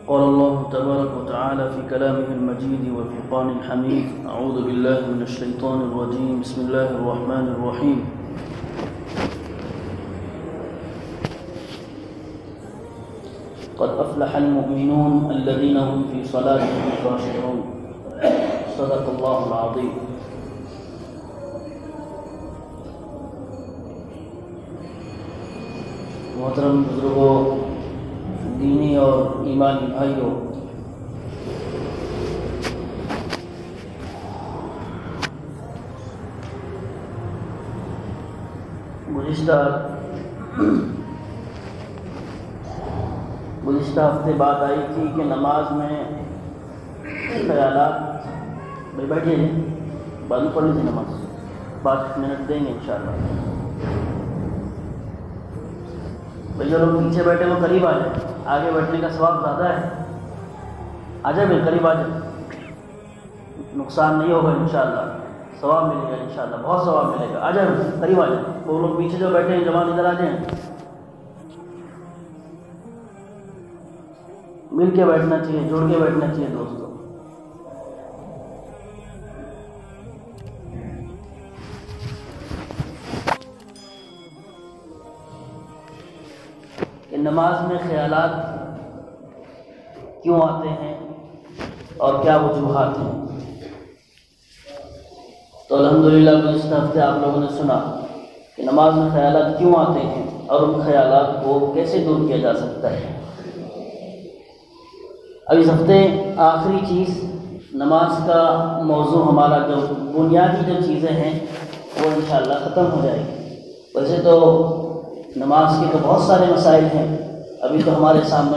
قال الله تبارك وتعالى في كلامه المجيد وفرقان الحميد: أعوذ بالله من الشيطان الرجيم، بسم الله الرحمن الرحيم. قد أفلح المؤمنون الذين هم في صلاتهم خاشعون. صدق الله العظيم. محترم بزرگوں، دینی اور ایمانی بھائیوں، گزشتہ ہفتے بات آئی تھی کہ نماز میں خیالات، بیٹھیے بعد میں پڑھنی تھی نماز، 5 منٹ دیں گے انشاءاللہ. بھائی جو لوگ پیچھے بیٹھے وہ قریب آ جائیں، آگے بیٹھنے کا ثواب زیادہ ہے. آ جائیں بھائی، قریب آ جائیں، نقصان نہیں ہوگا انشاءاللہ، ثواب ملے گا انشاءاللہ، بہت ثواب ملے گا. آ جائیں قریب آ جائیں. وہ لوگ پیچھے جو بیٹھے ہیں جوان ادھر آ جائیں، مل کے بیٹھنا چاہیے، جڑ کے بیٹھنا چاہیے دوستوں. کہ نماز میں خیالات کیوں آتے ہیں اور کیا وجوہات ہیں. تو الحمدللہ گزشتہ ہفتے آپ لوگوں نے سنا کہ نماز میں خیالات کیوں آتے ہیں اور ان خیالات کو کیسے دور کیا جا سکتا ہے. اب اس ہفتے آخری چیز، نماز کا موضوع ہمارا جو بنیادی جو چیزیں ہیں وہ انشاءاللہ ختم ہو جائے گی. ویسے تو نماز کے تو بہت سارے مسائل ہیں، ابھی تو ہمارے سامنے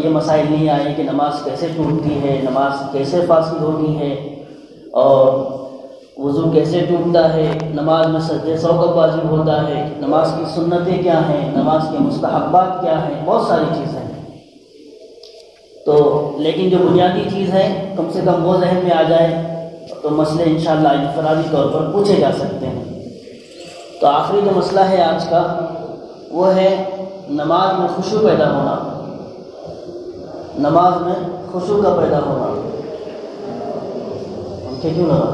یہ مسائل نہیں آئے کہ نماز کیسے ٹوٹتی ہے، نماز کیسے فاسد ہوتی ہے، اور وضو کیسے ٹوٹتا ہے، نماز میں سجدے سو کب واجب ہوتا ہے، نماز کی سنتیں کیا ہیں، نماز کے مستحبات کیا ہیں، بہت ساری چیزیں ہیں. تو لیکن جو بنیادی چیز ہے کم سے کم وہ ذہن میں آ جائے تو مسئلے انشاءاللہ انفرادی طور پر پوچھے جا سکتے ہیں. تو آخری جو مسئلہ ہے آج کا وہ ہے نماز میں خشوع پیدا ہونا. نماز میں خشوع کا پیدا ہونا. کیوں لگا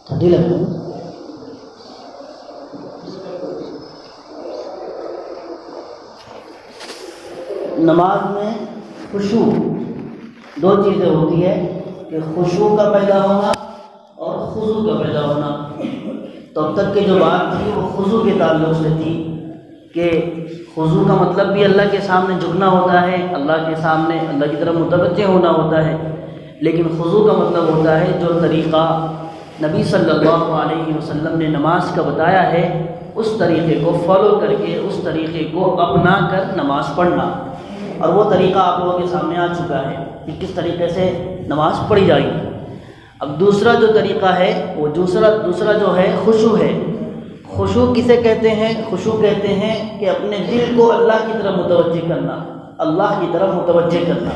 ٹھنڈی لگ رہی ہے؟ نماز میں خشوع دو چیزیں ہوتی ہے کہ خشوع کا پیدا ہونا اور خضوع کا پیدا ہونا. تو اب تک کی جو بات تھی وہ خضوع کے تعلق سے تھی کہ خضوع کا مطلب بھی اللہ کے سامنے جھکنا ہوتا ہے، اللہ کے سامنے اللہ کی طرف متوجہ ہونا ہوتا ہے. لیکن خضوع کا مطلب ہوتا ہے جو طریقہ نبی صلی اللہ علیہ وسلم نے نماز کا بتایا ہے اس طریقے کو فالو کر کے، اس طریقے کو اپنا کر نماز پڑھنا. اور وہ طریقہ آپ لوگوں کے سامنے آ چکا ہے کہ کس طریقے سے نماز پڑھی جائے گی. اب دوسرا جو طریقہ ہے وہ دوسرا جو ہے خشوع ہے. خشوع کسے کہتے ہیں؟ خشوع کہتے ہیں کہ اپنے دل کو اللہ کی طرف متوجہ کرنا، اللہ کی طرف متوجہ کرنا.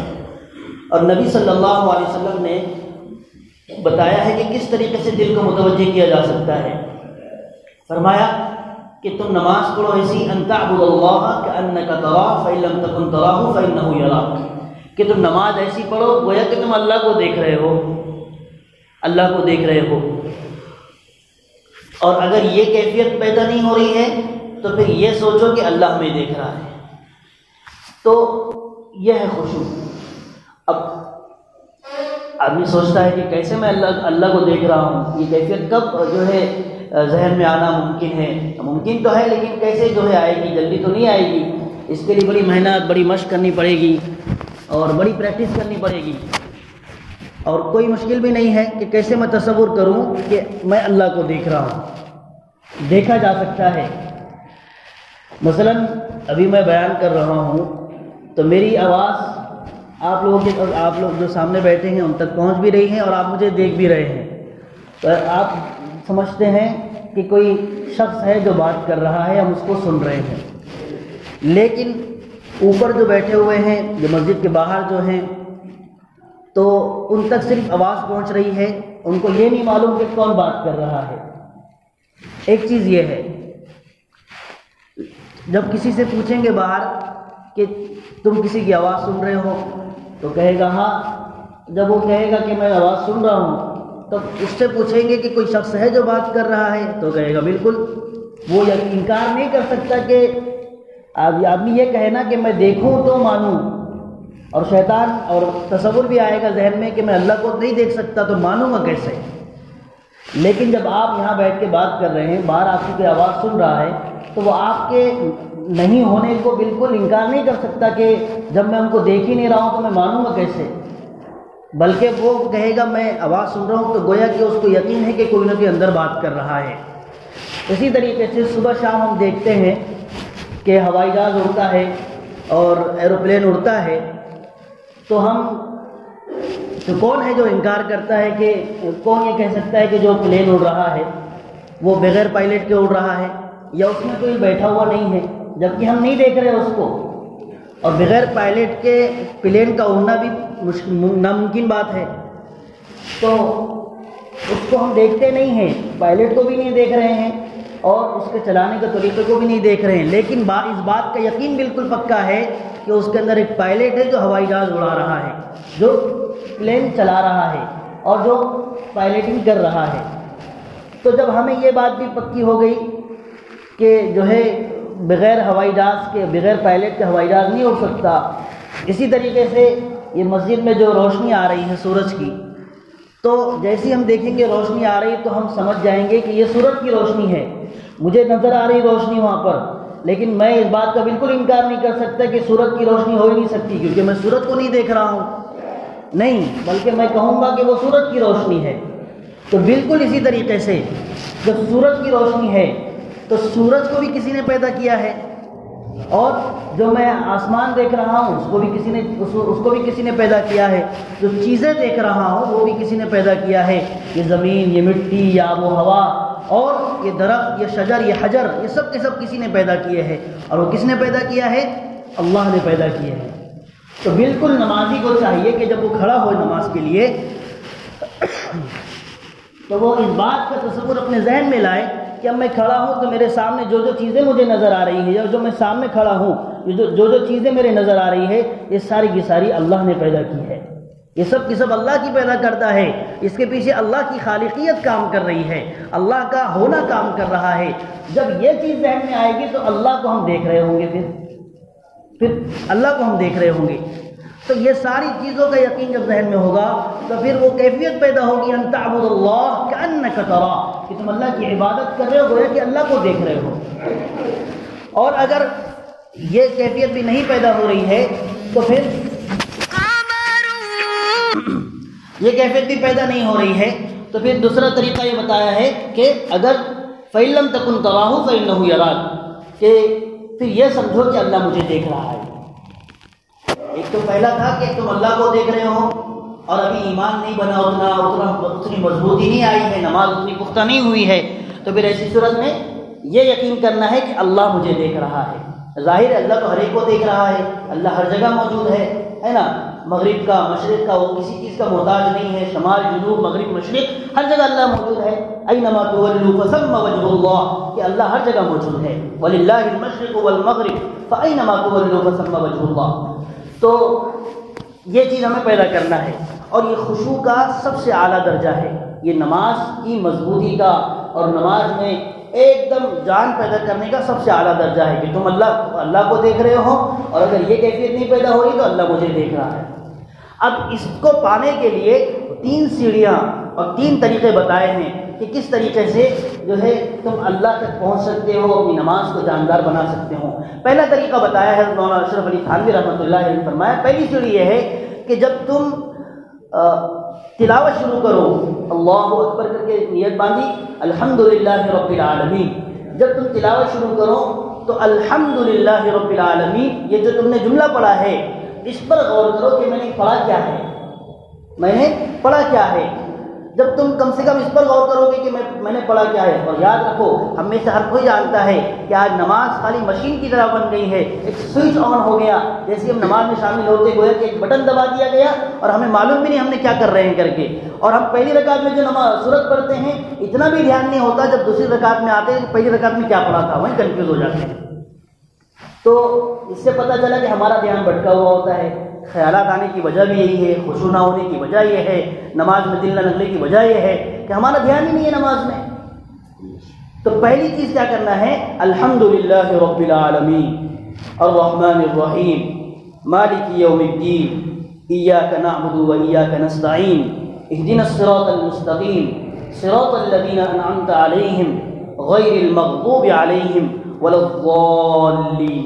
اور نبی صلی اللہ علیہ وسلم نے بتایا ہے کہ کس طریقے سے دل کو متوجہ کیا جا سکتا ہے. فرمایا کہ تم نماز پڑھو ایسی ان تعبد اللہ کأنک تراہ فإن لم تکن تراہ فإنہ یراک، کہ تم نماز ایسی پڑھو گویا کہ تم اللہ کو دیکھ رہے ہو، اللہ کو دیکھ رہے ہو. اور اگر یہ کیفیت پیدا نہیں ہو رہی ہے تو پھر یہ سوچو کہ اللہ ہمیں دیکھ رہا ہے. تو یہ ہے خشوع. اب آدمی سوچتا ہے کہ کیسے میں اللہ کو دیکھ رہا ہوں، یہ کیفیت کب جو ہے ذہن میں آنا ممکن ہے؟ ممکن تو ہے لیکن کیسے جو ہے آئے گی؟ جلدی تو نہیں آئے گی. اس کے لیے بڑی محنت، بڑی مشق کرنی پڑے گی اور بڑی پریکٹس کرنی پڑے گی. اور کوئی مشکل بھی نہیں ہے کہ کیسے میں تصور کروں کہ میں اللہ کو دیکھ رہا ہوں. دیکھا جا سکتا ہے. مثلا ابھی میں بیان کر رہا ہوں تو میری آواز آپ لوگ جو سامنے بیٹھے ہیں ان تک پہنچ بھی رہی ہے اور آپ مجھے دیکھ بھی رہے ہیں. تو آپ سمجھتے ہیں کہ کوئی شخص ہے جو بات کر رہا ہے، ہم اس کو سن رہے ہیں. لیکن اوپر جو بیٹھے ہوئے ہیں، جو مسجد کے باہر جو ہیں، تو ان تک صرف آواز پہنچ رہی ہے، ان کو یہ نہیں معلوم کہ کون بات کر رہا ہے. ایک چیز یہ ہے جب کسی سے پوچھیں گے باہر کہ تم کسی کی آواز سن رہے ہو تو کہے گا ہاں. جب وہ کہے گا کہ میں آواز سن رہا ہوں تو اس سے پوچھیں گے کہ کوئی شخص ہے جو بات کر رہا ہے تو کہے گا بالکل. وہ انکار نہیں کر سکتا کہ آدمی یہ کہے نا کہ میں دیکھوں تو مانوں، اور شیطان اور تصور بھی آئے گا ذہن میں کہ میں اللہ کو نہیں دیکھ سکتا تو مانوں گا کیسے. لیکن جب آپ یہاں بیٹھ کے بات کر رہے ہیں، باہر آپ کی کوئی آواز سن رہا ہے تو وہ آپ کے نہیں ہونے کو بالکل انکار نہیں کر سکتا کہ جب میں ان کو دیکھ ہی نہیں رہا ہوں تو میں مانوں گا کیسے. بلکہ وہ کہے گا میں آواز سن رہا ہوں تو گویا کہ اس کو یقین ہے کہ کوئی نہ کوئی اندر بات کر رہا ہے. اسی طریقے سے صبح شام ہم دیکھتے ہیں کہ ہوائی جہاز اڑتا ہے اور ایروپلین اڑتا ہے تو کون ہے جو انکار کرتا ہے کہ کون یہ کہہ سکتا ہے کہ جو پلین اڑ رہا ہے وہ بغیر پائلٹ کے اڑ رہا ہے یا اس میں کوئی بیٹھا ہوا نہیں ہے، جبکہ ہم نہیں دیکھ رہے اس کو. اور بغیر پائلٹ کے پلین کا اڑنا بھی ناممکن بات ہے. تو اس کو ہم دیکھتے نہیں ہیں، پائلٹ کو بھی نہیں دیکھ رہے ہیں اور اس کے چلانے کے طریقے کو بھی نہیں دیکھ رہے ہیں، لیکن اس بات کا یقین بالکل پکا ہے کہ اس کے اندر ایک پائلٹ ہے جو ہوائی جہاز اڑا رہا ہے، جو پلین چلا رہا ہے اور جو پائلٹنگ کر رہا ہے. تو جب ہمیں یہ بات بھی پکی ہو گئی کہ جو ہے بغیر ہوائی جہاز کے، بغیر پائلٹ کے ہوائی جہاز نہیں اڑ سکتا. اسی طریقے سے یہ مسجد میں جو روشنی آ رہی ہے سورج کی، تو جیسی ہم دیکھیں گے روشنی آ رہی تو ہم سمجھ جائیں گے کہ یہ سورج کی روشنی ہے. مجھے نظر آ رہی روشنی وہاں پر، لیکن میں اس بات کا بالکل انکار نہیں کر سکتا کہ سورج کی روشنی ہو ہی نہیں سکتی کیونکہ میں سورج کو نہیں دیکھ رہا ہوں. نہیں، بلکہ میں کہوں گا کہ وہ سورج کی روشنی ہے. تو بالکل اسی طریقے سے جب سورج کی روشنی ہے تو سورج کو بھی کسی نے پیدا کیا ہے، اور جو میں آسمان دیکھ رہا ہوں اس کو بھی کسی نے پیدا کیا ہے. جو چیزیں دیکھ رہا ہوں وہ بھی کسی نے پیدا کیا ہے. یہ زمین، یہ مٹی، یہ آب و ہوا، اور یہ درخت، یہ شجر، یہ حجر، یہ سب کے سب کسی نے پیدا کیے ہیں. اور وہ کس نے پیدا کیا ہے؟ اللہ نے پیدا کیے ہیں. تو بالکل نمازی کو چاہیے کہ جب وہ کھڑا ہو نماز کے لیے تو وہ اس بات کا تصور اپنے ذہن میں لائے کہ اب میں کھڑا ہوں تو میرے سامنے جو چیزیں مجھے نظر آ رہی ہیں یا جو میں سامنے کھڑا ہوں، جو چیزیں میرے نظر آ رہی ہے یہ ساری کی ساری اللہ نے پیدا کی ہے. یہ سب کی سب اللہ کی پیدا کرتا ہے. اس کے پیچھے اللہ کی خالقیت کام کر رہی ہے، اللہ کا ہونا کام کر رہا ہے. جب یہ چیز ذہن میں آئے گی تو اللہ کو ہم دیکھ رہے ہوں گے، پھر اللہ کو ہم دیکھ رہے ہوں گے. تو یہ ساری چیزوں کا یقین جب ذہن میں ہوگا تو پھر وہ کیفیت پیدا ہوگی ان تعبد اللہ کأنک تراہ، کہ تم اللہ کی عبادت کر رہے ہو گویا کہ اللہ کو دیکھ رہے ہو. اور اگر یہ کیفیت بھی نہیں پیدا ہو رہی ہے تو پھر یہ کیفیت بھی پیدا نہیں ہو رہی ہے تو پھر دوسرا طریقہ یہ بتایا ہے کہ اگر فَإِن لَمْ تَكُنْ تَرَاهُ فَإِنَّهُ يَرَاكَ، کہ پھر یہ سمجھو کہ اللہ مجھے دیکھ رہا ہے. ایک تو پہلا تھا کہ تم اللہ کو دیکھ رہے ہو اور ابھی ایمان نہیں بنا، اتنی مضبوطی نہیں آئی ہے، نماز اتنی پختہ نہیں ہوئی ہے، تو پھر ایسی صورت میں یہ یقین کرنا ہے کہ اللہ مجھے دیکھ رہا ہے. ظاہر ہے اللہ تو ہر ایک کو دیکھ رہا ہے، اللہ ہر جگہ موجود ہے نا. مغرب کا، مشرق کا، وہ کسی چیز کا محتاج نہیں ہے. شمال، جنوب، مغرب، مشرق، ہر جگہ اللہ موجود ہے. اینما تولوا فثم وجہ اللہ، کہ اللہ ہر جگہ موجود ہے. وللہ المشرق والمغرب فاینما تولوا فثم وجہ اللہ. تو یہ چیز ہمیں پیدا کرنا ہے، اور یہ خشوع کا سب سے اعلیٰ درجہ ہے. یہ نماز کی مضبوطی کا اور نماز میں ایک دم جان پیدا کرنے کا سب سے اعلیٰ درجہ ہے کہ تم اللہ کو دیکھ رہے ہو، اور اگر یہ کیفیت نہیں پیدا ہو رہی تو اللہ مجھے دیکھ رہا ہے. اب اس کو پانے کے لیے 3 سیڑھیاں اور 3 طریقے بتائے ہیں کہ کس طریقے سے جو ہے تم اللہ تک پہنچ سکتے ہو، اپنی نماز کو جاندار بنا سکتے ہو. پہلا طریقہ بتایا ہے مولانا اشرف علی تھانوی رحمۃ اللہ علیہ نے فرمایا، پہلی سیڑھی یہ ہے کہ جب تم تلاوت شروع کرو، اللہ اکبر کر کے نیت باندھی، الحمدللہ رب العالمین. جب تم تلاوت شروع کرو تو الحمدللہ رب العالمین، یہ جو تم نے جملہ پڑھا ہے اس پر غور کرو کہ میں نے پڑھا کیا ہے، میں نے پڑھا کیا ہے. جب تم کم سے کم اس پر غور کرو گے کہ میں نے پڑھا کیا ہے. اور یاد رکھو، ہم میں سے ہر کوئی جانتا ہے کہ آج نماز خالی مشین کی طرح بن گئی ہے، ایک سوئچ آن ہو گیا. جیسے ہم نماز میں شامل ہوتے گویا کہ ایک بٹن دبا دیا گیا اور ہمیں معلوم بھی نہیں ہم نے کیا کر رہے ہیں کر کے. اور ہم پہلی رکعت میں جو نماز سورت پڑھتے ہیں اتنا بھی دھیان نہیں ہوتا، جب دوسری رکعت میں آتے ہیں پہلی رکعت میں کیا پڑھا تھا وہیں کنفیوز ہو جاتے ہیں. تو اس سے پتہ چلا کہ ہمارا دھیان بھٹکا ہوا ہوتا ہے. خیالات آنے کی وجہ بھی یہی ہے، خشوع نہ ہونے کی وجہ یہ ہے، نماز میں دل نہ لگنے کی وجہ یہ ہے کہ ہمارا دھیان ہی نہیں ہے نماز میں. تو پہلی چیز کیا کرنا ہے؟ الحمدللہ رب العالمین الرحمن الرحیم مالک یوم الدین ایاک نعبد و ایاک نستعین اہدنا الصراط المستقیم صراط الذین انعمت علیہم غیر المغضوب علیہم ولا الضالین.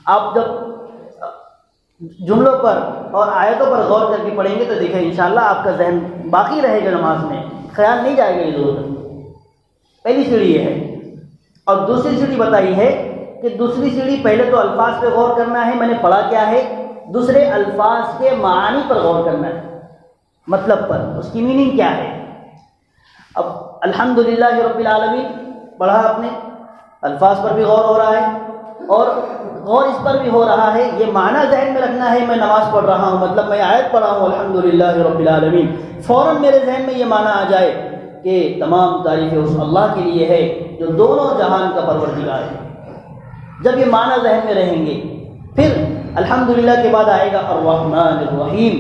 آپ جب جملوں پر اور آیتوں پر غور کر کے پڑھیں گے تو دیکھیں انشاءاللہ آپ کا ذہن باقی رہے گا نماز میں، خیال نہیں جائے گا ادھر ادھر. پہلی سیڑھی یہ ہے. اور دوسری سیڑھی بتائی ہے کہ دوسری سیڑھی پہلے تو الفاظ پہ غور کرنا ہے، میں نے پڑھا کیا ہے، دوسرے الفاظ کے معانی پر غور کرنا ہے، مطلب پر، اس کی میننگ کیا ہے. اب الحمدللہ رب العالمین پڑھا آپ نے، الفاظ پر بھی غور ہو رہا ہے اور غور اس پر بھی ہو رہا ہے، یہ معنی ذہن میں رکھنا ہے. میں نماز پڑھ رہا ہوں، مطلب میں آیت پڑھا ہوں الحمدللہ رب العالمین، فوراً میرے ذہن میں یہ معنی آ جائے کہ تمام تعریفیں اس اللہ کے لیے ہے جو دونوں جہان کا پروردگار ہے. جب یہ معنی ذہن میں رہیں گے پھر الحمدللہ کے بعد آئے گا الرحمن الرحیم،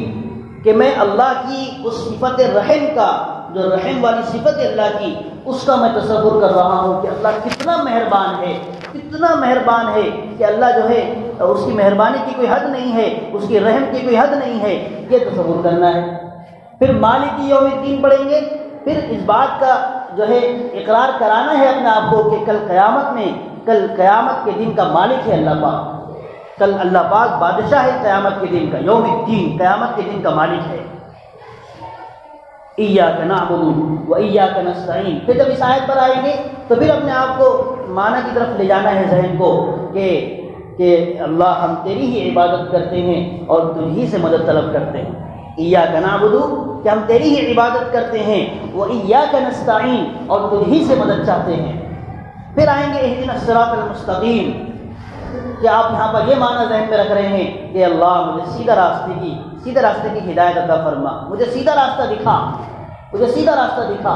کہ میں اللہ کی اس صفت رحم کا، جو رحم والی صفت ہے اللہ کی، اس کا میں تصور کر رہا ہوں کہ اللہ کتنا مہربان ہے، کتنا مہربان ہے، کہ اللہ جو ہے اس کی مہربانی کی کوئی حد نہیں ہے، اس کی رحم کی کوئی حد نہیں ہے، یہ تصور کرنا ہے. پھر مالک یوم الدین پڑھیں گے، پھر اس بات کا جو ہے اقرار کرانا ہے اپنے آپ کو کہ کل قیامت کے دن کا مالک ہے اللہ پاک. کل اللہ پاک بادشاہ ہے قیامت کے دن کا، یوم الدین قیامت کے دن کا مالک ہے. ایاک نعبد و ایاک نستعین. پھر جب اس آیت پر آئیں گے تو پھر اپنے آپ کو معنی کی طرف لے جانا ہے ذہن کو کہ اللہ ہم تیری ہی عبادت کرتے ہیں اور تجھ ہی سے مدد طلب کرتے ہیں. ایاک نعبد کہ ہم تیری ہی عبادت کرتے ہیں، و ایاک نستعین اور تجھ ہی سے مدد چاہتے ہیں. پھر آئیں گے اہدنا الصراط المستقیم، کہ آپ یہاں پر یہ معنی ذہن میں رکھ رہے ہیں کہ اللہ مجھے سیدھا راستے کی ہدایت عطا فرما، مجھے سیدھا راستہ دکھا، مجھے سیدھا راستہ دکھا.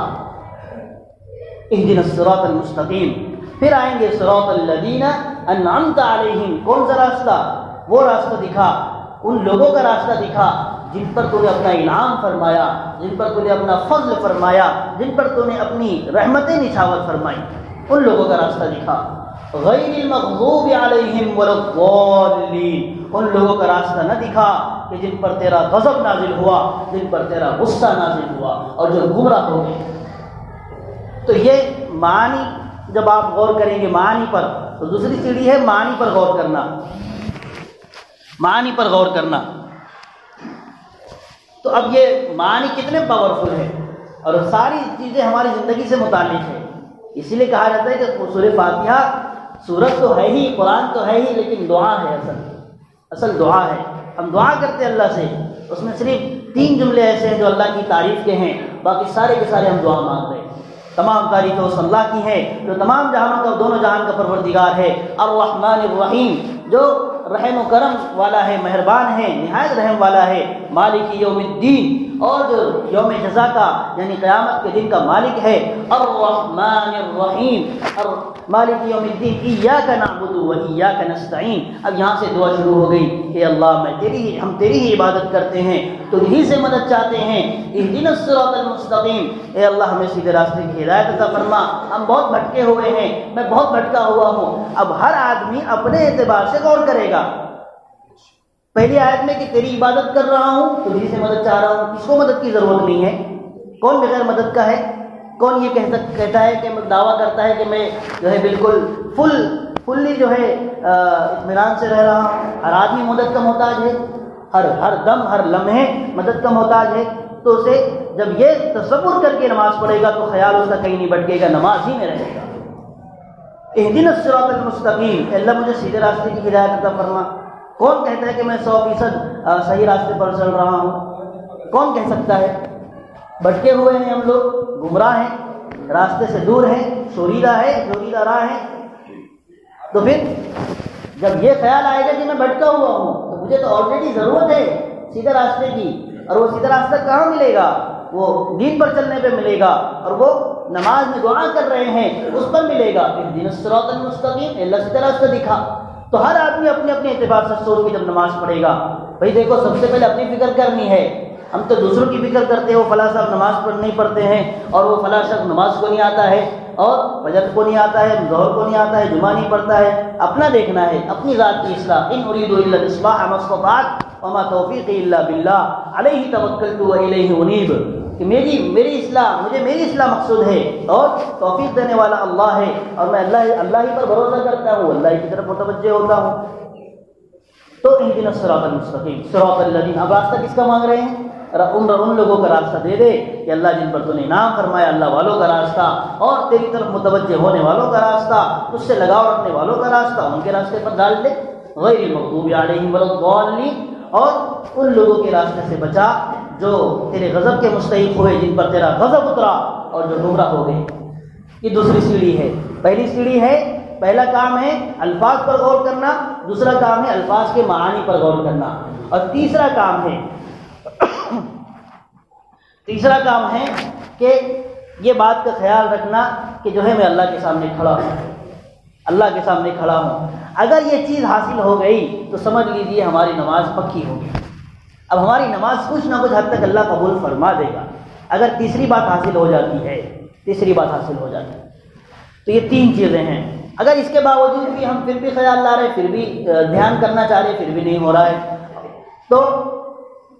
اہدنا الصراط المستقیم. پھر آئیں گے صراط الذین انعمت علیہم، کون سا راستہ؟ وہ راستہ دکھا، ان لوگوں کا راستہ دکھا جن پر تو نے اپنا انعام فرمایا، جن پر تو نے اپنا فضل فرمایا، جن پر تو نے اپنی رحمتیں نچھاور فرمائی، ان لوگوں کا راستہ دکھا. غیر المغضوب علیہم ولا الضالین، ان لوگوں کا راستہ نہ دکھا کہ جن پر تیرا غضب نازل ہوا، جن پر تیرا غصہ نازل ہوا اور جو گمراہ ہو گئے. تو یہ معنی جب آپ غور کریں گے معنی پر، تو دوسری سیڑھی ہے معنی پر غور کرنا، معنی پر غور کرنا. تو اب یہ معنی کتنے پاورفل ہے اور ساری چیزیں ہماری زندگی سے متعلق ہے. اسی لیے کہا جاتا ہے کہ سورہ فاتحہ سورت تو ہے ہی، قرآن تو ہے ہی، لیکن دعا ہے، اصل دعا ہے. ہم دعا کرتے ہیں اللہ سے، اس میں صرف 3 جملے ایسے ہیں جو اللہ کی تعریف کے ہیں، باقی سارے کے سارے ہم دعا مانگ رہے ہیں. تمام تعریفیں اس اللہ کی ہیں جو تمام جہانوں کا، دونوں جہان کا پروردگار ہے. الرحمن الرحیم، جو رحم و کرم والا ہے، مہربان ہے، نہایت رحم والا ہے. مالک یوم الدین، اور جو یوم جزا کا یعنی قیامت کے دن کا مالک ہے. الرحمن الرحیم، مالک یوم الدین. ایاک نعبد و ایاک نستعین. اب یہاں سے دعا شروع ہو گئی کہ اللہ ہم تیری ہی عبادت کرتے ہیں، تجھی سے مدد چاہتے ہیں. اہدنا الصراط المستقیم، اے اللہ ہمیں سیدھے راستے کی ہدایت عطا فرما. ہم بہت بھٹکے ہوئے ہیں، میں بہت بھٹکا ہوا ہوں. اب ہر آدمی اپنے اعتبار سے غور کرے گا. پہلی آیت میں کہ تیری عبادت کر رہا ہوں، تجھی سے مدد چاہ رہا ہوں. کس کو مدد کی ضرورت نہیں ہے؟ کون بغیر مدد کا ہے؟ کون یہ کہتا ہے کہ دعویٰ کرتا ہے کہ میں جو ہے بالکل فلی جو ہے اطمینان سے رہ رہا ہوں؟ ہر آدمی مدد کا محتاج ہے، ہر دم ہر لمحے مدد کا محتاج ہے. تو اسے جب یہ تصور کر کے نماز پڑھے گا تو خیال اس کا کہیں نہیں بھٹکے گا، نماز ہی میں رہے گا. اہدنا الصراط المستقیم، اے اللہ مجھے سیدھے راستے کی ہدایت عطا فرما. کون کہتا ہے کہ میں 100% صحیح راستے پر چل رہا ہوں؟ کون کہہ سکتا ہے؟ بھٹکے ہوئے ہیں ہم لوگ، گمراہ ہیں، راستے سے دور ہیں، شوریدہ راہ ہے. تو پھر جب یہ خیال آئے گا کہ میں بھٹکا ہوا ہوں تو مجھے تو آلریڈی ضرورت ہے سیدھے راستے کی. اور وہ سیدھا راستہ کہاں ملے گا؟ وہ دین پر چلنے پہ ملے گا، اور وہ نماز میں دعا کر رہے ہیں اس پر ملے گا. اہدنا الصراط المستقیم، اللہ سیدھا راستہ دکھا. تو ہر آدمی اپنے اپنے اعتبار سے سوچ کے جب نماز پڑھے گا، بھائی دیکھو سب سے پہلے اپنی فکر کرنی ہے. ہم تو دوسروں کی فکر کرتے ہیں، وہ فلاں صاحب نماز نہیں پڑھتے ہیں، اور وہ فلاں شخص نماز کو نہیں آتا ہے، اور فجر کو نہیں آتا ہے، ظہر کو نہیں آتا ہے، جمعہ نہیں پڑھتا ہے. اپنا دیکھنا ہے، اپنی ذات کی اصلاح. ان اريد الا الاصلاح ما استطعت وما توفیقی الا باللہ علیہ توکلت والیہ انیب. کہ میری اصلاح، میری اصلاح مقصود ہے، اور توفیق دینے والا اللہ ہے، اور میں اللہ ہی پر بھروسہ کرتا ہوں، اللہ ہی کی طرف متوجہ ہوتا ہوں. تو اہدنا الصراط المستقیم صراط الذین. اب راستہ کس کا مانگ رہے ہیں؟ ان لوگوں کا راستہ دے دے کہ اللہ جن پر تو نے انعام فرمایا، اللہ والوں کا راستہ، اور تیری طرف متوجہ ہونے والوں کا راستہ، اس سے لگاؤ رکھنے والوں کا راستہ، ان کے راستے پر ڈال دے. غیر المغضوب علیہم ولا الضالین. اور ان لوگوں کے راستے سے بچا جو تیرے غضب کے مستحق ہوئے، جن پر تیرا غضب اترا اور جو گمراہ ہو گئے. یہ دوسری سیڑھی ہے. پہلی سیڑھی ہے، پہلا کام ہے الفاظ پر غور کرنا، دوسرا کام ہے الفاظ کے معانی پر غور کرنا، اور تیسرا کام ہے کہ یہ بات کا خیال رکھنا کہ جو ہے میں اللہ کے سامنے کھڑا ہوں. اگر یہ چیز حاصل ہو گئی تو سمجھ لیجیے ہماری نماز پکی ہوگی. اب ہماری نماز کچھ نہ کچھ حد تک اللہ قبول فرما دے گا اگر تیسری بات حاصل ہو جاتی ہے. تو یہ تین چیزیں ہیں. اگر اس کے باوجود بھی ہم پھر بھی خیال لا رہے، پھر بھی دھیان کرنا چاہ رہے، پھر بھی نہیں ہو رہا ہے، تو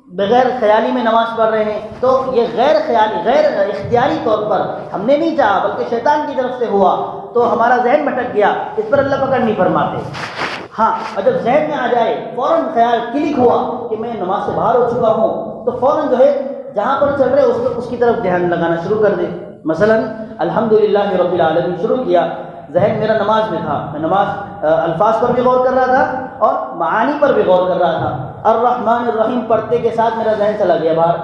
بغیر خیالی میں نماز پڑھ رہے ہیں، تو یہ غیر اختیاری طور پر ہم نے نہیں چاہا بلکہ شیطان کی طرف سے ہوا، تو ہمارا ذہن بھٹک گیا، اس پر اللہ پکڑ نہیں فرماتے. ہاں، اور جب ذہن میں آ جائے، فوراً خیال کلک ہوا کہ میں نماز سے باہر ہو چکا ہوں، تو فوراً جو ہے جہاں پر چل رہے اس کی طرف دھیان لگانا شروع کر دے. مثلا الحمدللہ رب العالمین شروع کیا، ذہن میرا نماز میں تھا، میں نماز الفاظ پر بھی غور کر رہا تھا اور معانی پر بھی غور کر رہا تھا. الرحمن الرحیم پڑھتے کے ساتھ میرا ذہن چلا گیا باہر،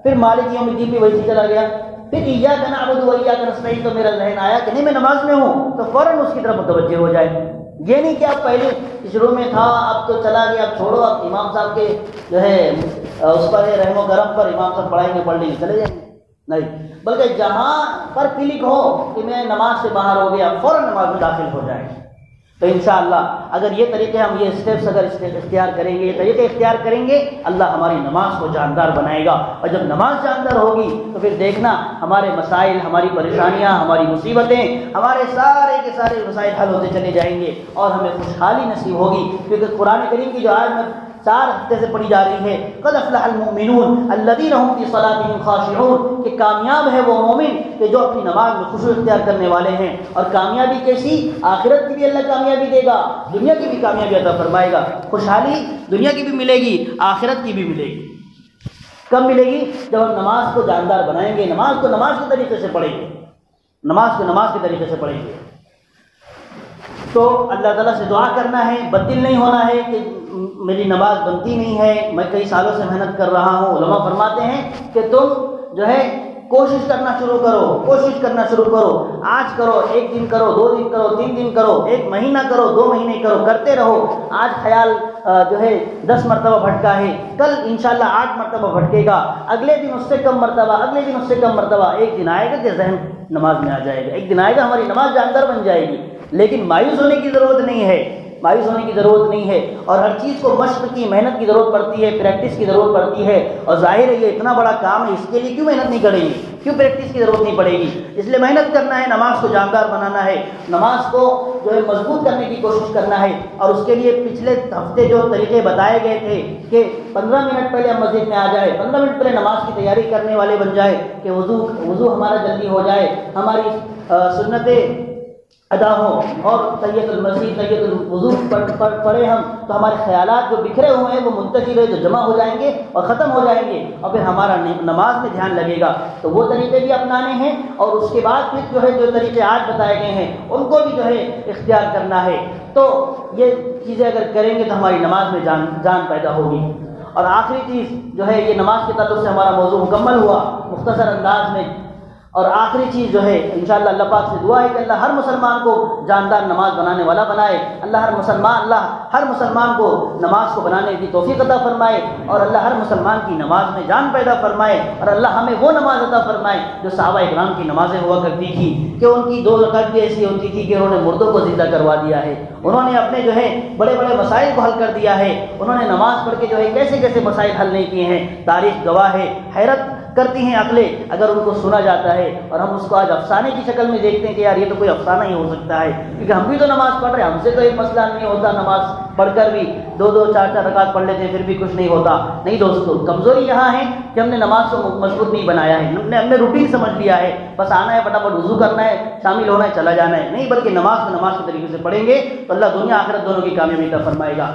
پھر مالک یوم الدین بھی ویسے چلا گیا، پھر ایاک نعبد و ایاک نستعین تو میرا ذہن آیا کہ نہیں میں نماز میں ہوں، تو فوراً اس کی طرف متوجہ ہو جائے. یہ نہیں کہ آپ پہلے شروع میں تھا اب تو چلا گیا، اب چھوڑو، اب امام صاحب کے جو ہے اس پر رحم و کرم پر امام صاحب پڑھائیں گے، پڑھ لیں گے، چلے جائیں گے. نہیں، بلکہ جہاں پر کلک ہو کہ میں نماز سے باہر ہو گیا، فوراً نماز میں داخل ہو جائے. تو انشاءاللہ اگر یہ طریقے ہم یہ اسٹیپس اگر اختیار کریں گے، یہ طریقے اختیار کریں گے، اللہ ہماری نماز کو جاندار بنائے گا. اور جب نماز جاندار ہوگی تو پھر دیکھنا ہمارے مسائل، ہماری پریشانیاں، ہماری مصیبتیں، ہمارے سارے کے سارے مسائل حل ہوتے چلے جائیں گے اور ہمیں خوشحالی نصیب ہوگی. کیونکہ قرآن کریم کی جو آیت میں 4 ہفتے سے پڑھی جا رہی ہے، قد افلح المؤمنون الذین هم فی صلاتهم خاشعون، کہ کامیاب ہے وہ مومن کہ جو اپنی نماز میں خشوع اختیار کرنے والے ہیں. اور کامیابی کیسی؟ آخرت کی بھی اللہ کامیابی دے گا، دنیا کی بھی کامیابی عطا فرمائے گا. خوشحالی دنیا کی بھی ملے گی، آخرت کی بھی ملے گی. کب ملے گی؟ جب ہم نماز کو جاندار بنائیں گے، نماز کو نماز کے طریقے سے پڑھیں گے، نماز کو نماز کے طریقے سے پڑھیں گے. تو اللہ تعالیٰ سے دعا کرنا ہے، بدل نہیں ہونا ہے کہ میری نماز بنتی نہیں ہے، میں کئی سالوں سے محنت کر رہا ہوں. علماء فرماتے ہیں کہ تم جو ہے کوشش کرنا شروع کرو. آج کرو، 1 دن کرو، 2 دن کرو، 3 دن کرو، 1 مہینہ کرو، 2 مہینے کرو، کرتے رہو. آج خیال جو ہے 10 مرتبہ بھٹکا ہے، کل انشاءاللہ 8 مرتبہ بھٹکے گا، اگلے دن اس سے کم مرتبہ، ایک دن آئے گا کہ ذہن نماز میں آ جائے گا، ایک دن آئے گا ہماری نماز جاندار بن جائے گی. لیکن مایوس ہونے کی ضرورت نہیں ہے. اور ہر چیز کو مشق کی، محنت کی ضرورت پڑتی ہے، پریکٹس کی ضرورت پڑتی ہے. اور ظاہر ہے یہ اتنا بڑا کام ہے، اس کے لیے کیوں محنت نہیں کریں گے، کیوں پریکٹس کی ضرورت نہیں پڑے گی؟ اس لیے محنت کرنا ہے، نماز کو جاندار بنانا ہے، نماز کو جو ہے مضبوط کرنے کی کوشش کرنا ہے. اور اس کے لیے پچھلے ہفتے جو طریقے بتائے گئے تھے کہ 15 منٹ پہلے ہم مسجد میں آ جائے، 15 منٹ پہلے نماز کی تیاری کرنے والے بن جائے کہ وضو ہمارا جلدی ہو جائے، ہماری سنتیں ادا ہوں، اور تحیۃ المسجد، تحیۃ الوضو پڑھے ہم، تو ہمارے خیالات جو بکھرے ہوئے ہیں وہ منتشر ہے، جو جمع ہو جائیں گے اور ختم ہو جائیں گے، اور پھر ہمارا نماز میں دھیان لگے گا. تو وہ طریقے بھی اپنانے ہیں، اور اس کے بعد پھر جو ہے جو طریقے آج بتائے گئے ہیں ان کو بھی جو ہے اختیار کرنا ہے. تو یہ چیزیں اگر کریں گے تو ہماری نماز میں جان پیدا ہوگی. اور آخری چیز جو ہے، یہ نماز کے تعلق سے ہمارا موضوع مکمل ہوا مختصر انداز میں. اور آخری چیز جو ہے انشاءاللہ اللہ پاک سے دعا ہے کہ اللہ ہر مسلمان کو جاندار نماز بنانے والا بنائے، اللہ ہر مسلمان کو نماز کو بنانے کی توفیق عطا فرمائے، اور اللہ ہر مسلمان کی نماز میں جان پیدا فرمائے، اور اللہ ہمیں وہ نماز عطا فرمائے جو صحابہ اکرام کی نمازیں ہوا کرتی تھی کہ ان کی 2 رکعت بھی ایسی ہوتی تھی کہ انہوں نے مردوں کو زندہ کروا دیا ہے، انہوں نے اپنے جو ہے بڑے بڑے مسائل کو حل کر دیا ہے، انہوں نے نماز پڑھ کے جو ہے کیسے کیسے مسائل حل نہیں کیے ہیں، تاریخ گواہ ہے، حیرت کرتی ہیں عقلیں اگر ان کو سنا جاتا ہے، اور ہم اس کو آج افسانے کی شکل میں دیکھتے ہیں کہ یار یہ تو کوئی افسانہ ہی ہو سکتا ہے، کیونکہ ہم بھی تو نماز پڑھ رہے ہیں، ہم سے تو ایک مسئلہ نہیں ہوتا، نماز پڑھ کر بھی 2 4 رکعت پڑھ لیتے ہیں پھر بھی کچھ نہیں ہوتا۔ نہیں دوستو، کمزوری یہاں ہے کہ ہم نے نماز کو مضبوط نہیں بنایا ہے، ہم نے روٹین سمجھ لیا ہے، بس آنا ہے فٹافٹ وضو کرنا ہے، شامل ہونا ہے، چلا جانا ہے، نہیں بلکہ نماز کو نماز کے طریقے سے پڑھیں گے تو اللہ دنیا آخرت دونوں کی کامیابی عطا فرمائے گا۔